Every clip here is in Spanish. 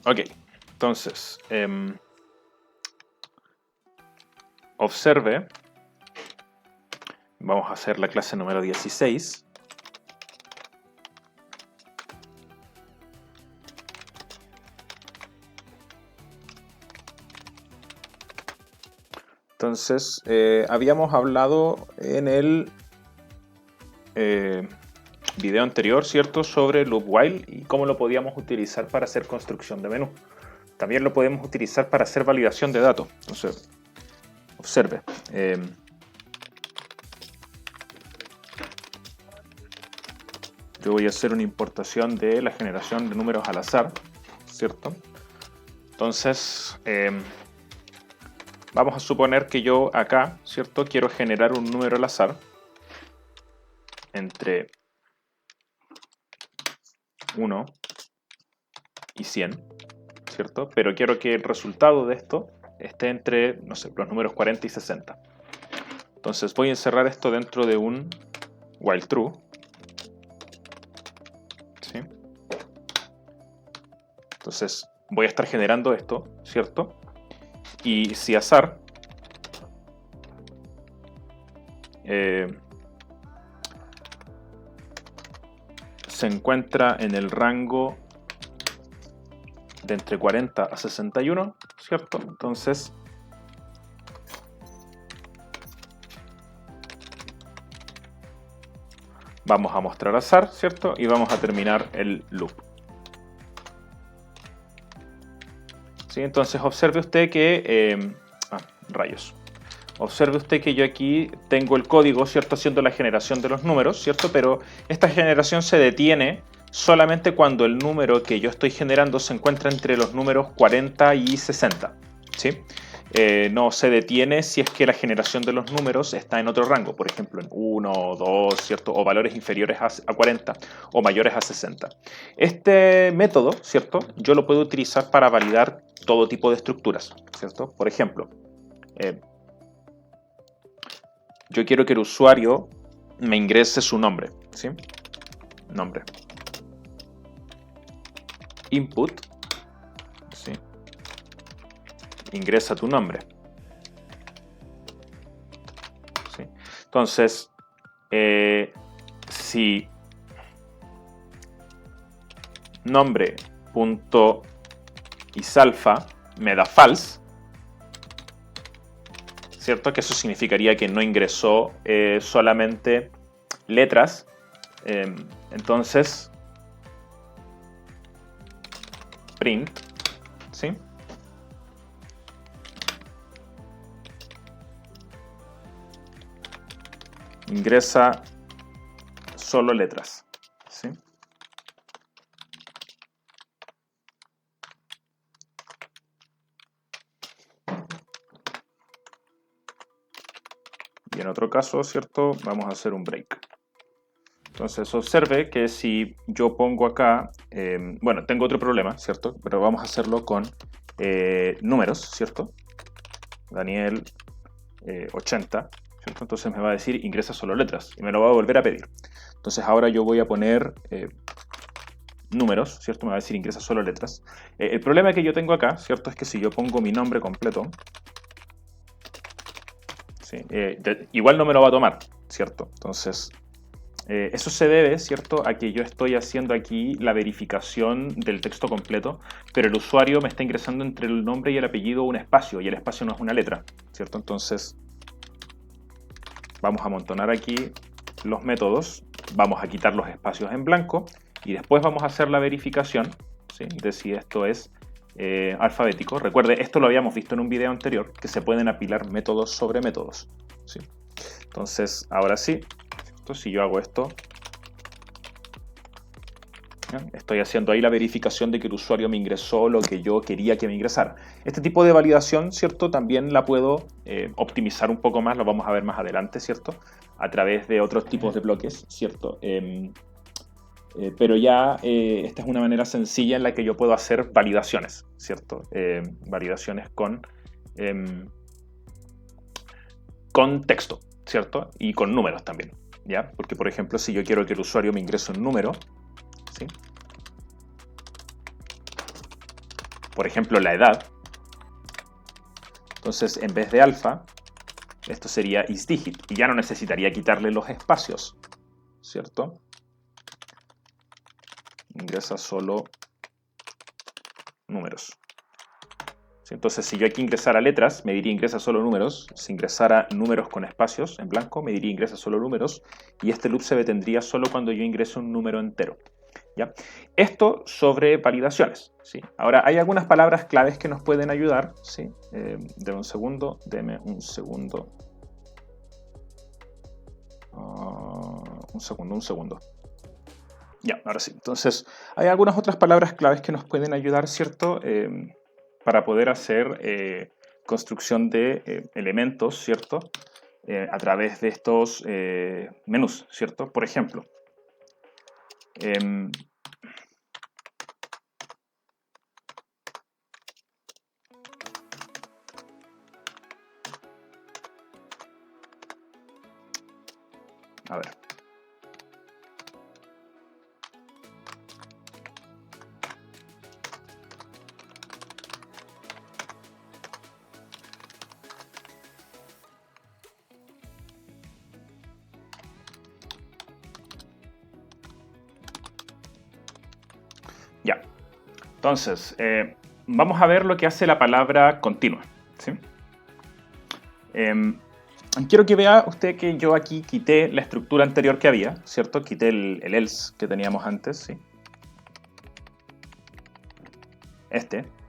Ok, entonces, observe, vamos a hacer la clase número 16. Entonces, habíamos hablado en el video anterior, ¿cierto?, sobre loop while y cómo lo podíamos utilizar para hacer construcción de menú. También lo podemos utilizar para hacer validación de datos. Entonces, observe. Yo voy a hacer una importación de la generación de números al azar, ¿cierto? Entonces, vamos a suponer que yo acá, ¿cierto?, quiero generar un número al azar entre 1 y 100, ¿cierto? Pero quiero que el resultado de esto esté entre, no sé, los números 40 y 60. Entonces voy a encerrar esto dentro de un while true, ¿sí? Entonces voy a estar generando esto, ¿cierto? Y si azar se encuentra en el rango de entre 40 a 61, ¿cierto? Entonces vamos a mostrar azar, ¿cierto? Y vamos a terminar el loop. ¿Sí? Entonces observe usted que... rayos. Observe usted que yo aquí tengo el código, ¿cierto?, haciendo la generación de los números, ¿cierto? Pero esta generación se detiene solamente cuando el número que yo estoy generando se encuentra entre los números 40 y 60, ¿sí? No se detiene si es que la generación de los números está en otro rango, por ejemplo en 1 o 2, ¿cierto?, o valores inferiores a 40 o mayores a 60. Este método, ¿cierto?, yo lo puedo utilizar para validar todo tipo de estructuras, ¿cierto? Por ejemplo, yo quiero que el usuario me ingrese su nombre, ¿sí? Nombre. Input, ¿sí? Ingresa tu nombre, ¿sí? Entonces, si nombre.isalfa me da false, ¿cierto? Que eso significaría que no ingresó solamente letras. Entonces, print, ¿sí? Ingresa solo letras, ¿sí? Y en otro caso, ¿cierto?, vamos a hacer un break. Entonces observe que si yo pongo acá, bueno, tengo otro problema, ¿cierto? Pero vamos a hacerlo con números, ¿cierto? Daniel 80, ¿cierto? Entonces me va a decir ingresa solo letras y me lo va a volver a pedir. Entonces ahora yo voy a poner números, ¿cierto? Me va a decir ingresa solo letras. El problema que yo tengo acá, ¿cierto?, es que si yo pongo mi nombre completo, ¿sí?, igual no me lo va a tomar, ¿cierto? Entonces, eso se debe, ¿cierto?, a que yo estoy haciendo aquí la verificación del texto completo, pero el usuario me está ingresando entre el nombre y el apellido un espacio, y el espacio no es una letra, ¿cierto? Entonces, vamos a amontonar aquí los métodos, vamos a quitar los espacios en blanco, y después vamos a hacer la verificación, ¿sí?, de si esto es alfabético. Recuerde, esto lo habíamos visto en un video anterior, que se pueden apilar métodos sobre métodos, ¿sí? Entonces, ahora sí, si yo hago esto, ¿ya?, estoy haciendo ahí la verificación de que el usuario me ingresó lo que yo quería que me ingresara. Este tipo de validación, ¿cierto?, también la puedo optimizar un poco más, lo vamos a ver más adelante, ¿cierto?, a través de otros tipos de bloques, ¿cierto? Pero ya esta es una manera sencilla en la que yo puedo hacer validaciones, ¿cierto? Validaciones con texto, ¿cierto? Y con números también, ¿ya? Porque, por ejemplo, si yo quiero que el usuario me ingrese un número, ¿sí?, por ejemplo, la edad. Entonces, en vez de alfa, esto sería isDigit. Y ya no necesitaría quitarle los espacios, ¿cierto? Ingresa solo números. Entonces, si yo aquí ingresara letras, me diría ingresa solo números. Si ingresara números con espacios en blanco, me diría ingresa solo números. Y este loop se detendría solo cuando yo ingreso un número entero. ¿Ya? Esto sobre validaciones, ¿sí? Ahora, hay algunas palabras claves que nos pueden ayudar, ¿sí? Deme un segundo. Un segundo. Ya, ahora sí. Entonces, hay algunas otras palabras claves que nos pueden ayudar, ¿cierto? Para poder hacer construcción de elementos, ¿cierto? A través de estos menús, ¿cierto? Por ejemplo, a ver. Ya. Entonces, vamos a ver lo que hace la palabra continua, ¿sí? Quiero que vea usted que yo aquí quité la estructura anterior que había, ¿cierto? Quité el else que teníamos antes, ¿sí?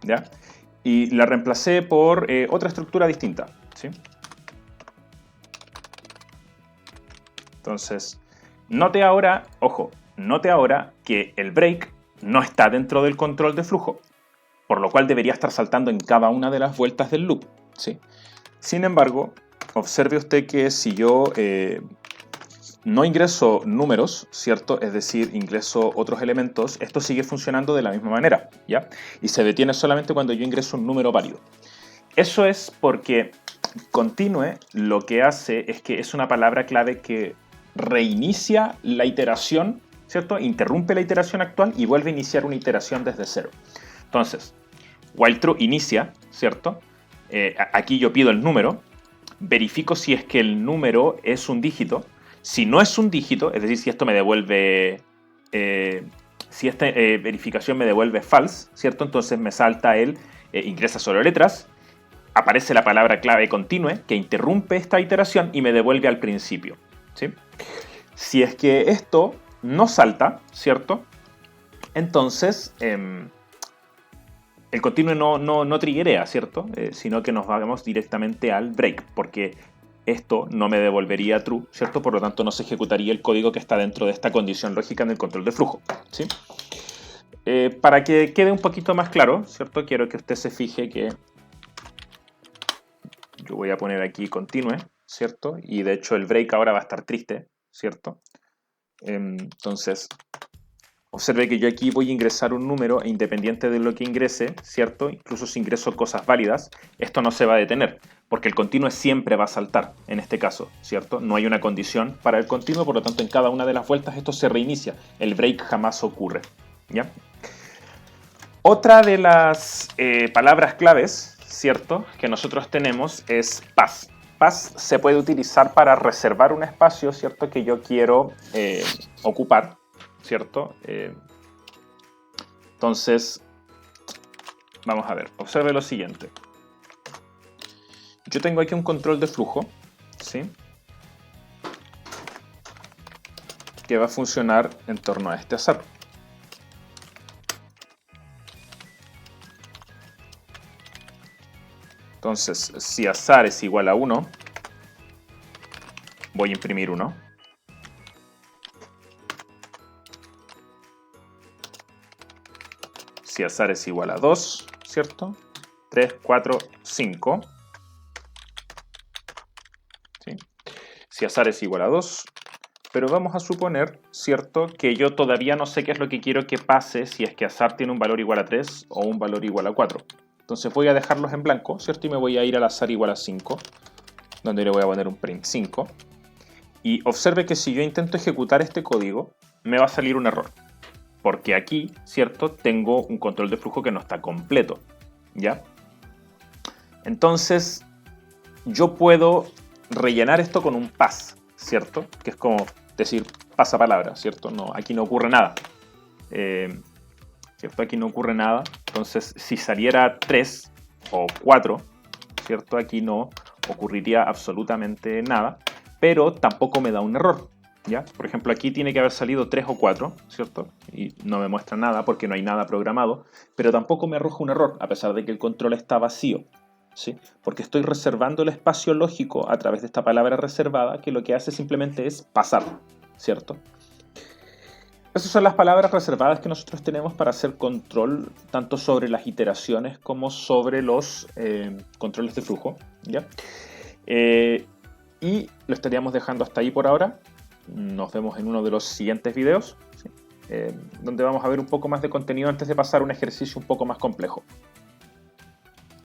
¿ya? Y la reemplacé por otra estructura distinta, ¿sí? Entonces, note ahora, ojo, note ahora que el break no está dentro del control de flujo, por lo cual debería estar saltando en cada una de las vueltas del loop, ¿sí? Sin embargo, observe usted que si yo no ingreso números, ¿cierto? Es decir, ingreso otros elementos, esto sigue funcionando de la misma manera, ¿ya? Y se detiene solamente cuando yo ingreso un número válido. Eso es porque continue lo que hace es que es una palabra clave que reinicia la iteración, ¿cierto? Interrumpe la iteración actual y vuelve a iniciar una iteración desde cero. Entonces, while true inicia, ¿cierto? Aquí yo pido el número, verifico si es que el número es un dígito. Si no es un dígito, es decir, si esto me devuelve, si esta verificación me devuelve false, ¿cierto? Entonces me salta el ingresa solo letras, aparece la palabra clave continue que interrumpe esta iteración y me devuelve al principio, ¿sí? Si es que esto no salta, ¿cierto? Entonces el continue no triggerea, ¿cierto? Sino que nos vamos directamente al break, porque esto no me devolvería true, ¿cierto? Por lo tanto, no se ejecutaría el código que está dentro de esta condición lógica en el control de flujo, ¿sí? Para que quede un poquito más claro, ¿cierto? Quiero que usted se fije que yo voy a poner aquí continue, ¿cierto? Y de hecho el break ahora va a estar triste, ¿cierto? Entonces, observe que yo aquí voy a ingresar un número e independiente de lo que ingrese, ¿cierto? Incluso si ingreso cosas válidas, esto no se va a detener, porque el continuo siempre va a saltar, en este caso, ¿cierto? No hay una condición para el continuo, por lo tanto en cada una de las vueltas esto se reinicia. El break jamás ocurre, ¿ya? Otra de las palabras claves, ¿cierto?, que nosotros tenemos es pass. Pass se puede utilizar para reservar un espacio, ¿cierto?, que yo quiero ocupar, ¿cierto? Entonces, vamos a ver, observe lo siguiente. Yo tengo aquí un control de flujo, ¿sí?, que va a funcionar en torno a este azar. Entonces, si azar es igual a 1, voy a imprimir 1. Si azar es igual a 2, ¿cierto? 3, 4, 5. ¿Sí? Si azar es igual a 2, pero vamos a suponer, ¿cierto?, que yo todavía no sé qué es lo que quiero que pase si es que azar tiene un valor igual a 3 o un valor igual a 4. Entonces voy a dejarlos en blanco, ¿cierto? Y me voy a ir al azar igual a 5, donde le voy a poner un print 5. Y observe que si yo intento ejecutar este código, me va a salir un error. porque aquí, ¿cierto? Tengo un control de flujo que no está completo, ¿ya? Entonces, yo puedo rellenar esto con un pas, ¿cierto? Que es como decir pasapalabra, ¿cierto? No, aquí no ocurre nada. ¿Cierto? Aquí no ocurre nada. Entonces, si saliera 3 o 4, ¿cierto? Aquí no ocurriría absolutamente nada, pero tampoco me da un error, ¿ya? Por ejemplo, aquí tiene que haber salido 3 o 4, ¿cierto? Y no me muestra nada porque no hay nada programado, pero tampoco me arroja un error, a pesar de que el control está vacío, ¿sí? Porque estoy reservando el espacio lógico a través de esta palabra reservada, que lo que hace simplemente es pasar, ¿cierto? Esas son las palabras reservadas que nosotros tenemos para hacer control tanto sobre las iteraciones como sobre los controles de flujo, ¿ya? Y lo estaríamos dejando hasta ahí por ahora. Nos vemos en uno de los siguientes videos, ¿sí? Donde vamos a ver un poco más de contenido antes de pasar a un ejercicio un poco más complejo.